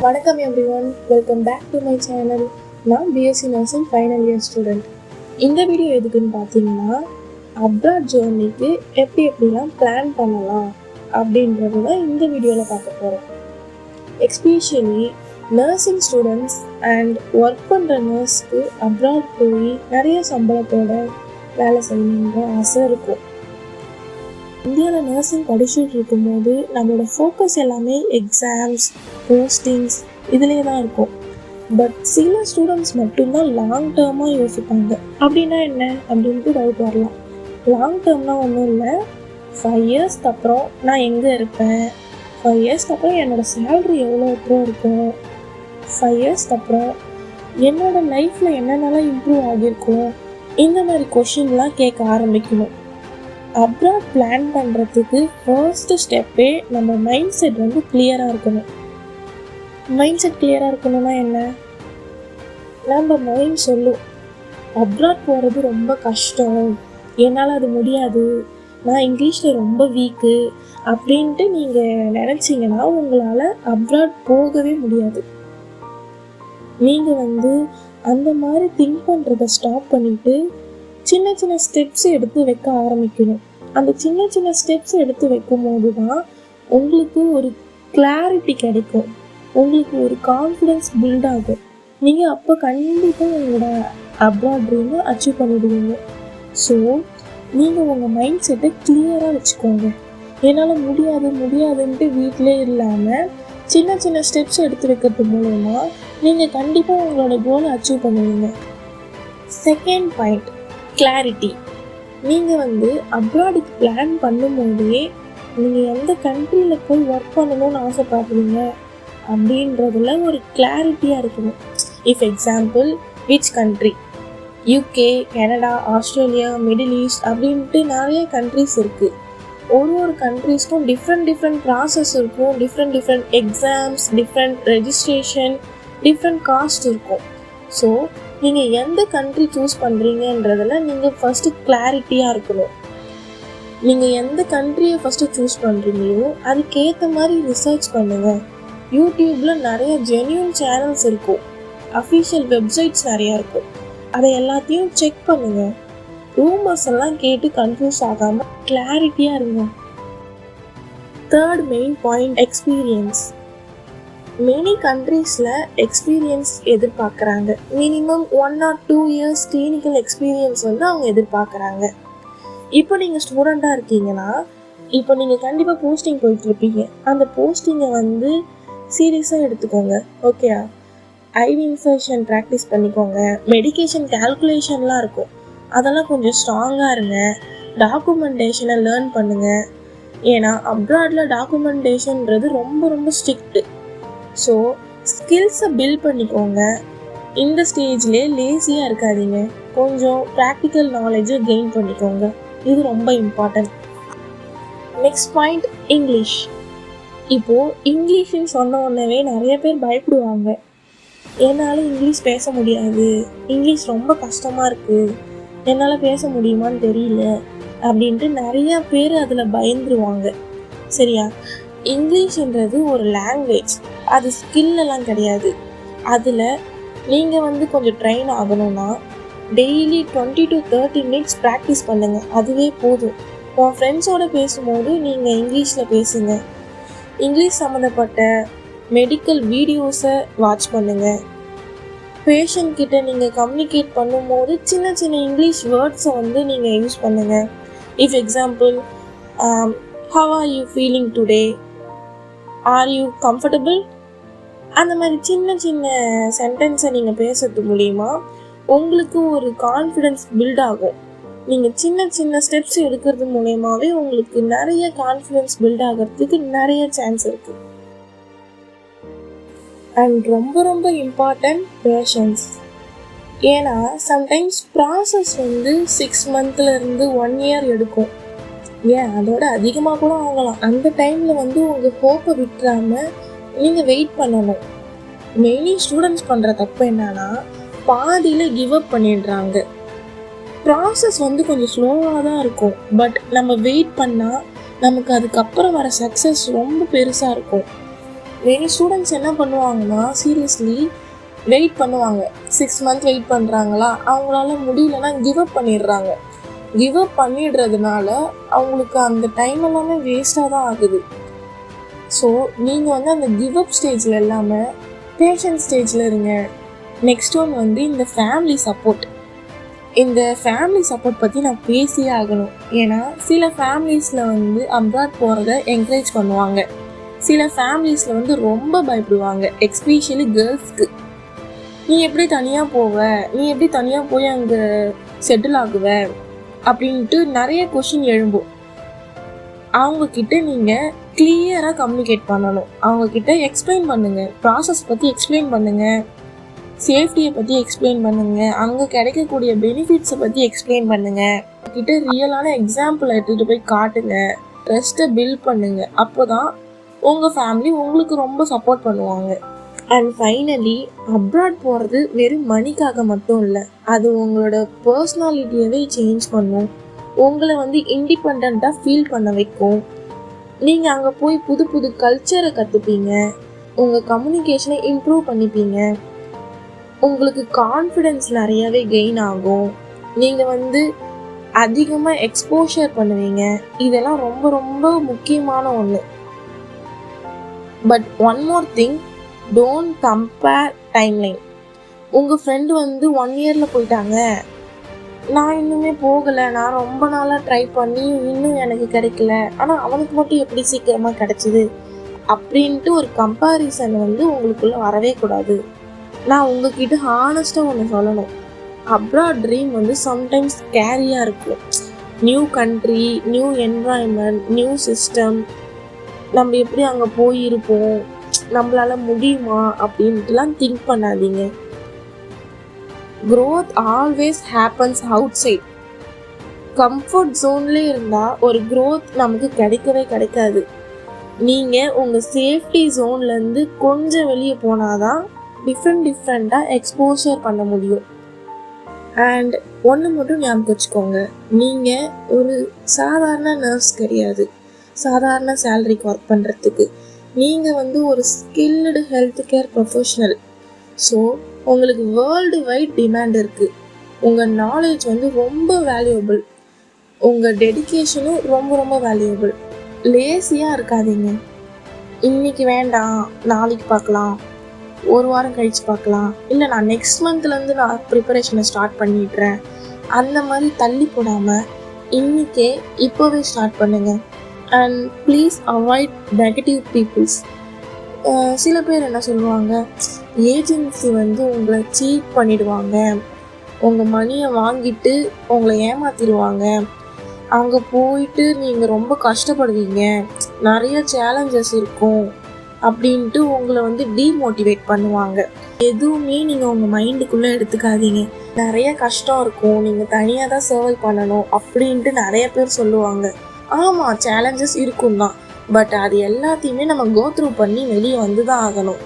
வணக்கம் everyone, welcome back to my channel. நான் BSc nursing final year student. இந்த video எதுக்குன்னு பார்த்தீங்கன்னா, அப்ராட் ஜேர்னிக்கு எப்படிலாம் பிளான் பண்ணலாம் அப்படின்றது தான் இந்த வீடியோவில் பார்க்க போகிறோம். Especially nursing students and work பண்ணுற நர்ஸ்க்கு அப்ராட் போய் நிறைய சம்பளத்தோட வேலை செய்யணுன்ற ஆசை இருக்கும். இந்தியாவில் நர்சிங் படிச்சுட்டு இருக்கும்போது நம்மளோட ஃபோக்கஸ் எல்லாமே எக்ஸாம்ஸ், போஸ்டிங்ஸ் இதிலே தான் இருக்கும். பட் சில ஸ்டூடெண்ட்ஸ் மட்டும்தான் லாங் டேர்மாக யோசிப்பாங்க. அப்படின்னா என்ன அப்படின்ட்டு டவுட் வரலாம். லாங் டேர்ம்னால் ஒன்றும் இல்லை, 5 இயர்ஸ்க்கு அப்புறம் நான் எங்கே இருப்பேன், 5 இயர்ஸ்க்கு அப்புறம் என்னோடய சேல்ரி எவ்வளோ இருக்கும், 5 இயர்ஸ்க்கு அப்புறம் என்னோடய லைஃப்பில் என்னென்னலாம் இம்ப்ரூவ் ஆகியிருக்கும், இந்த மாதிரி கொஷின்லாம் கேட்க ஆரம்பிக்கணும். அப்ராட் பிளான் பண்ணுறதுக்கு ஃபர்ஸ்ட் ஸ்டெப்பே நம்ம மைண்ட் செட் கிளியராக இருக்கணும். மைண்ட் செட் கிளியராக இருக்கணும்னா என்ன? நம்ம மைண்ட் சொல்லும், அப்ராட் போகிறது ரொம்ப கஷ்டம், என்னால் அது முடியாது, நான் இங்கிலீஷில் ரொம்ப வீக்கு அப்படின்ட்டு நீங்கள் நினச்சிங்கன்னா உங்களால் அப்ராட் போகவே முடியாது. நீங்கள் அந்த மாதிரி திங்க் பண்ணுறதை ஸ்டாப் பண்ணிவிட்டு சின்ன சின்ன ஸ்டெப்ஸ் எடுத்து வைக்க ஆரம்பிக்கணும். அந்த சின்ன சின்ன ஸ்டெப்ஸ் எடுத்து வைக்கும் போது தான் உங்களுக்கு ஒரு கிளாரிட்டி கிடைக்கும், உங்களுக்கு ஒரு கான்ஃபிடென்ஸ் பில்ட் ஆகும். நீங்கள் அப்போ கண்டிப்பாக உங்களோட அப்ராட் ட்ரீமை அச்சீவ் பண்ணிடுவீங்க. ஸோ நீங்கள் உங்கள் மைண்ட் செட்டை கிளியராக வச்சுக்கோங்க. என்னால் முடியாதுன்ட்டு வீட்டிலே இல்லாமல் சின்ன சின்ன ஸ்டெப்ஸ் எடுத்து வைக்கிறது மூலமா நீங்கள் கண்டிப்பாக உங்களோட கோலை அச்சீவ் பண்ணுவீங்க. Second point, clarity. நீங்கள் அப்ராடுக்கு பிளான் பண்ணும்போதே நீங்கள் எந்த கண்ட்ரியில் போய் ஒர்க் பண்ணணும்னு ஆசைப்படுறீங்க அப்படின்றதுல ஒரு கிளாரிட்டியாக இருக்கணும். If example, which country, UK, Canada, Australia, middle east அப்படின்ட்டு நிறைய கண்ட்ரிஸ் இருக்குது. ஒரு கண்ட்ரிஸ்க்கும் டிஃப்ரெண்ட் ப்ராசஸ் இருக்கும், different exams, different registration, different cost இருக்கும். ஸோ நீங்கள் எந்த கண்ட்ரி சூஸ் பண்ணுறீங்கன்றதில் நீங்கள் ஃபஸ்ட்டு கிளாரிட்டியாக இருக்கணும். நீங்கள் எந்த கண்ட்ரியை ஃபஸ்ட்டு சூஸ் பண்ணுறீங்களோ அதுக்கேற்ற மாதிரி ரிசர்ச் பண்ணுங்கள். யூடியூப்பில் நிறைய ஜென்யூன் சேனல்ஸ் இருக்கும், அஃபிஷியல் வெப்சைட்ஸ் நிறையா இருக்கும். அதை எல்லாத்தையும் செக் பண்ணுங்கள். ரூமர்ஸ் எல்லாம் கேட்டு கன்ஃபியூஸ் ஆகாமல் கிளாரிட்டியாக இருங்க. Third main point, experience. Many கண்ட்ரீஸில் எக்ஸ்பீரியன்ஸ் எதிர்பார்க்குறாங்க. Minimum 1 or 2 years clinical experience அவங்க எதிர்பார்க்குறாங்க. இப்போ நீங்கள் ஸ்டூடெண்ட்டாக இருக்கீங்கன்னா, இப்போ நீங்கள் கண்டிப்பாக போஸ்டிங் போயிட்டுருப்பீங்க. அந்த போஸ்டிங்கை சீரியஸாக எடுத்துக்கோங்க. ஓகே, ஐவி இன்சர்ஷன் ப்ராக்டிஸ் பண்ணிக்கோங்க. மெடிக்கேஷன் கால்குலேஷன்லாம் இருக்கும், அதெல்லாம் கொஞ்சம் ஸ்ட்ராங்காக இருங்க. டாக்குமெண்டேஷனை லேர்ன் பண்ணுங்கள். ஏன்னா அப்ராடில் டாக்குமெண்டேஷன்றது ரொம்ப ஸ்ட்ரிக்ட்டு. ஸோ ஸ்கில்ஸை பில்ட் பண்ணிக்கோங்க. இந்த ஸ்டேஜ்லேயே லேசியாக இருக்காதீங்க, கொஞ்சம் ப்ராக்டிக்கல் நாலேஜை கெயின் பண்ணிக்கோங்க. இது ரொம்ப இம்பார்ட்டன்ட். Next point, English. இப்போது இங்கிலீஷ்னு சொன்ன உடனே நிறைய பேர் பயப்படுவாங்க. என்னால் இங்கிலீஷ் பேச முடியாது, இங்கிலீஷ் ரொம்ப கஷ்டமாக இருக்குது, என்னால் பேச முடியுமான்னு தெரியல அப்படின்ட்டு நிறையா பேர் அதில் பயந்துருவாங்க. சரியா? இங்கிலீஷ்ன்றது ஒரு லாங்குவேஜ், அது ஸ்கில்லெல்லாம் கிடையாது. அதில் நீங்கள் கொஞ்சம் ட்ரெயின் ஆகணும்னா டெய்லி 20 to 30 minutes ப்ராக்டிஸ் பண்ணுங்கள், அதுவே போதும். உன் ஃப்ரெண்ட்ஸோடு பேசும்போது நீங்கள் இங்கிலீஷில் பேசுங்க. இங்கிலீஷ் சம்மந்தப்பட்ட மெடிக்கல் வீடியோஸை வாட்ச் பண்ணுங்கள். பேஷண்ட் கிட்ட நீங்கள் கம்யூனிகேட் பண்ணும்போது சின்ன சின்ன இங்கிலீஷ் வேர்ட்ஸை நீங்கள் யூஸ் பண்ணுங்கள். If example, how are you feeling today, are you comfortable, அந்த மாதிரி சின்ன சின்ன சென்டென்ஸை நீங்கள் பேசுறது மூலிமா உங்களுக்கு ஒரு கான்ஃபிடென்ஸ் பில்ட் ஆகும். நீங்கள் சின்ன சின்ன ஸ்டெப்ஸ் எடுக்கிறது மூலயமாவே உங்களுக்கு நிறைய கான்ஃபிடென்ஸ் பில்ட் ஆகிறதுக்கு நிறைய சான்ஸ் இருக்குது. அண்ட் ரொம்ப இம்பார்ட்டன்ட், பேஷன்ஸ். ஏன்னா சம்டைம்ஸ் ப்ராசஸ் 6 monthsலேருந்து 1 year எடுக்கும், ஏன் அதோட அதிகமாக கூட ஆகலாம். அந்த டைமில் உங்கள் ஹோப்பை விட்டுறாமல் நீங்கள் வெயிட் பண்ணணும். மெயினி ஸ்டூடெண்ட்ஸ் பண்ணுற தப்பு என்னன்னா, பாதியில் கிவ் அப் பண்ணிடுறாங்க. ப்ராசஸ் கொஞ்சம் ஸ்லோவாக தான் இருக்கும், பட் நம்ம வெயிட் பண்ணால் நமக்கு அதுக்கப்புறம் வர சக்ஸஸ் ரொம்ப பெருசாக இருக்கும். மெனி ஸ்டூடெண்ட்ஸ் என்ன பண்ணுவாங்கன்னா சீரியஸ்லி வெயிட் பண்ணுவாங்க. 6 months வெயிட் பண்ணுறாங்களா, அவங்களால முடியலன்னா கிவ் அப் பண்ணிடுறாங்க. கிவ் அப் பண்ணிடுறதுனால அவங்களுக்கு அந்த டைம் எல்லாமே வேஸ்ட்டாக தான் ஆகுது. ஸோ நீங்கள் வந்து அந்த கிவ் அப் ஸ்டேஜில் இல்லாமல் பேஷன்ஸ் ஸ்டேஜில் இருங்க. நெக்ஸ்ட் ஒன் வந்து இந்த ஃபேமிலி சப்போர்ட். இந்த ஃபேமிலி சப்போர்ட் பற்றி நான் பேசியே ஆகணும். ஏன்னா சில ஃபேமிலிஸில் வந்து அப்ராட் போகிறத என்கரேஜ் பண்ணுவாங்க, சில ஃபேமிலிஸில் வந்து ரொம்ப பயப்படுவாங்க. எஸ்பெஷலி கேர்ள்ஸ்க்கு, நீ எப்படி தனியாக போவ, நீ எப்படி தனியாக போய் அங்கே செட்டில் ஆகுவ அப்படின்ட்டு நிறைய கொஷின் எழும்பும். அவங்கக்கிட்ட நீங்கள் கிளியராக கம்யூனிகேட் பண்ணணும். அவங்கக்கிட்ட எக்ஸ்பிளைன் பண்ணுங்கள், ப்ராசஸ் பற்றி எக்ஸ்பிளைன் பண்ணுங்கள், சேஃப்டியை பற்றி எக்ஸ்பிளைன் பண்ணுங்கள், அங்கே கிடைக்கக்கூடிய பெனிஃபிட்ஸை பற்றி எக்ஸ்பிளைன் பண்ணுங்கள். கிட்ட ரியலான எக்ஸாம்பிள் எடுத்துகிட்டு போய் காட்டுங்க, ட்ரஸ்ட்டை பில்ட் பண்ணுங்கள். அப்போ தான் உங்கள் ஃபேமிலி உங்களுக்கு ரொம்ப சப்போர்ட் பண்ணுவாங்க. அண்ட் ஃபைனலி, அப்ராட் போகிறது வெறும் மணிக்காக மட்டும் இல்லை, அது உங்களோட பர்சனாலிட்டியவே சேஞ்ச் பண்ணும். உங்களை வந்து இண்டிபெண்ட்டாக ஃபீல் பண்ண வைக்கும். நீங்கள் அங்கே போய் புது புது கல்ச்சரை கற்றுப்பீங்க, உங்கள் கம்யூனிகேஷனை இம்ப்ரூவ் பண்ணிப்பீங்க, உங்களுக்கு கான்ஃபிடென்ஸ் நிறையாவே கெயின் ஆகும், நீங்கள் வந்து அதிகமாக எக்ஸ்போஷர் பண்ணுவீங்க. இதெல்லாம் ரொம்ப ரொம்ப முக்கியமான ஒன்று. But one more thing, don't compare timeline. உங்கள் ஃப்ரெண்டு வந்து 1 yearல போயிட்டாங்க, நான் இன்னுமே போகலை, நான் ரொம்ப நாளாக ட்ரை பண்ணி இன்னும் எனக்கு கிடைக்கல, ஆனால் அவனுக்கு மட்டும் எப்படி சீக்கிரமாக கிடச்சிது அப்படின்ட்டு ஒரு கம்பேரிசன் வந்து உங்களுக்குள்ளே வரவே கூடாது. நான் உங்ககிட்ட ஹானஸ்ட்டாக ஒன்று சொல்லணும். அப்ராட் ட்ரீம் வந்து சம்டைம்ஸ் ஸ்கேரியாக இருக்கும். New country, new environment, new system, நம்ம எப்படி அங்கே போயிருப்போம், நம்மளால் முடியுமா அப்படின்ட்டுலாம் திங்க் பண்ணாதீங்க. growth always happens outside. Comfort ஜோன்லேயே இருந்தால் ஒரு growth நமக்கு கிடைக்கவே கிடைக்காது. நீங்கள் உங்கள் சேஃப்டி ஜோன்லேருந்து கொஞ்சம் வெளியே போனால் தான் டிஃப்ரெண்ட்டாக எக்ஸ்போஷர் பண்ண முடியும். அண்ட் ஒன்று மட்டும் ஞாபகம் வச்சுக்கோங்க, நீங்கள் ஒரு சாதாரண நர்ஸ் கிடையாது சாதாரண சேலரிக்கு ஒர்க் பண்ணுறதுக்கு. நீங்கள் வந்து ஒரு skilled health care professional. So உங்களுக்கு வேர்ல்டு வைட் டிமாண்ட் இருக்குது. உங்கள் நாலேஜ் வந்து ரொம்ப வேல்யூபிள், உங்கள் டெடிக்கேஷனும் ரொம்ப ரொம்ப வேல்யூபிள். லேசியாக இருக்காதீங்க. இன்றைக்கி வேண்டாம், நாளைக்கு பார்க்கலாம், ஒரு வாரம் கழித்து பார்க்கலாம், இல்லை நான் நெக்ஸ்ட் மந்த்லேருந்து நான் ப்ரிப்பரேஷனை ஸ்டார்ட் பண்ணிடுறேன், அந்த மாதிரி தள்ளி போடாமல் இன்றைக்கே இப்போவே ஸ்டார்ட் பண்ணுங்கள். And please avoid negative peoples. சில பேர் என்ன சொல்லுவாங்க, ஏஜென்சி வந்து உங்களை சீட் பண்ணிடுவாங்க, உங்கள் மணியை வாங்கிட்டு உங்களை ஏமாற்றிடுவாங்க, அங்கே போயிட்டு நீங்கள் ரொம்ப கஷ்டப்படுவீங்க, நிறைய சேலஞ்சஸ் இருக்கும் அப்படின்ட்டு உங்களை வந்து டீமோட்டிவேட் பண்ணுவாங்க. எதுவுமே நீங்கள் உங்கள் மைண்டுக்குள்ளே எடுத்துக்காதீங்க. நிறைய கஷ்டம் இருக்கும், நீங்கள் தனியாக தான் சர்வை பண்ணணும் அப்படின்ட்டு நிறைய பேர் சொல்லுவாங்க. ஆமாம், சேலஞ்சஸ் இருக்கும் தான், பட் அது எல்லாத்தையுமே நம்ம கோத்ரூ பண்ணி வெளியே வந்து தான் ஆகணும்.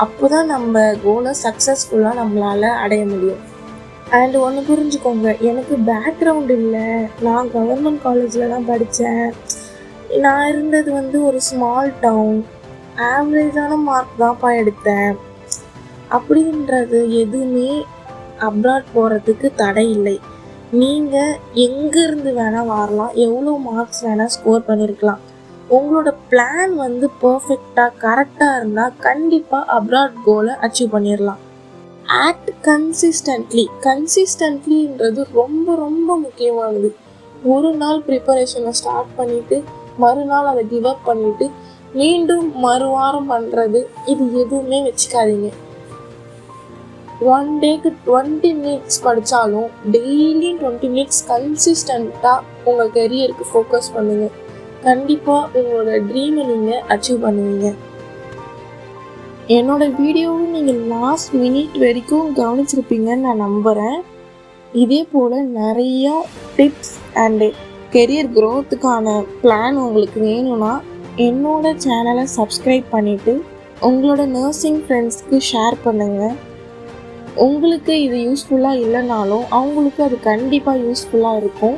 அப்போ தான் நம்ம கோலை சக்ஸஸ்ஃபுல்லாக நம்மளால் அடைய முடியும். அண்ட் ஒன்று புரிஞ்சுக்கோங்க, எனக்கு பேக்ரவுண்ட் இல்லை, நான் கவர்மெண்ட் காலேஜில் தான் படித்தேன், நான் இருந்தது வந்து ஒரு ஸ்மால் டவுன், ஆவரேஜான மார்க் தான்ப்பா எடுத்தேன் அப்படின்றது எதுவுமே அப்ராட் போகிறதுக்கு தடை இல்லை. நீங்கள் எங்கேருந்து வேணால் வரலாம், எவ்வளோ மார்க்ஸ் வேணால் ஸ்கோர் பண்ணியிருக்கலாம். உங்களோட பிளான் வந்து பர்ஃபெக்டாக கரெக்டாக இருந்தால் கண்டிப்பாக அப்ராட் கோலை அச்சீவ் பண்ணிடலாம். ஆக்ட் கன்சிஸ்டன்ட்லின்றது ரொம்ப ரொம்ப முக்கியமானது. ஒரு நாள் ப்ரிப்பரேஷனை ஸ்டார்ட் பண்ணிவிட்டு மறுநாள் அதை கிவ் அப் பண்ணிவிட்டு மீண்டும் மறுவாரம் பண்ணுறது, இது எதுவுமே வச்சுக்காதீங்க. 1 டேக்கு 20 minutes படித்தாலும் டெய்லியும் 20 minutes கன்சிஸ்டண்ட்டாக உங்கள் கெரியருக்கு ஃபோக்கஸ் பண்ணுங்கள். கண்டிப்பாக உங்களோட ட்ரீமை நீங்கள் அச்சீவ் பண்ணுவீங்க. என்னோடய வீடியோவும் நீங்கள் லாஸ்ட் மினிட் வரைக்கும் கவனிச்சிருப்பீங்கன்னு நான் நம்புகிறேன். இதே போல் நிறையா டிப்ஸ் அண்டு கெரியர் க்ரோத்துக்கான பிளான் உங்களுக்கு வேணும்னா என்னோட சேனலை சப்ஸ்கிரைப் பண்ணிவிட்டு உங்களோட நர்சிங் ஃப்ரெண்ட்ஸ்க்கு ஷேர் பண்ணுங்கள். உங்களுக்கு இது யூஸ்ஃபுல்லாக இல்லைனாலும் அவங்களுக்கு அது கண்டிப்பாக யூஸ்ஃபுல்லாக இருக்கும்.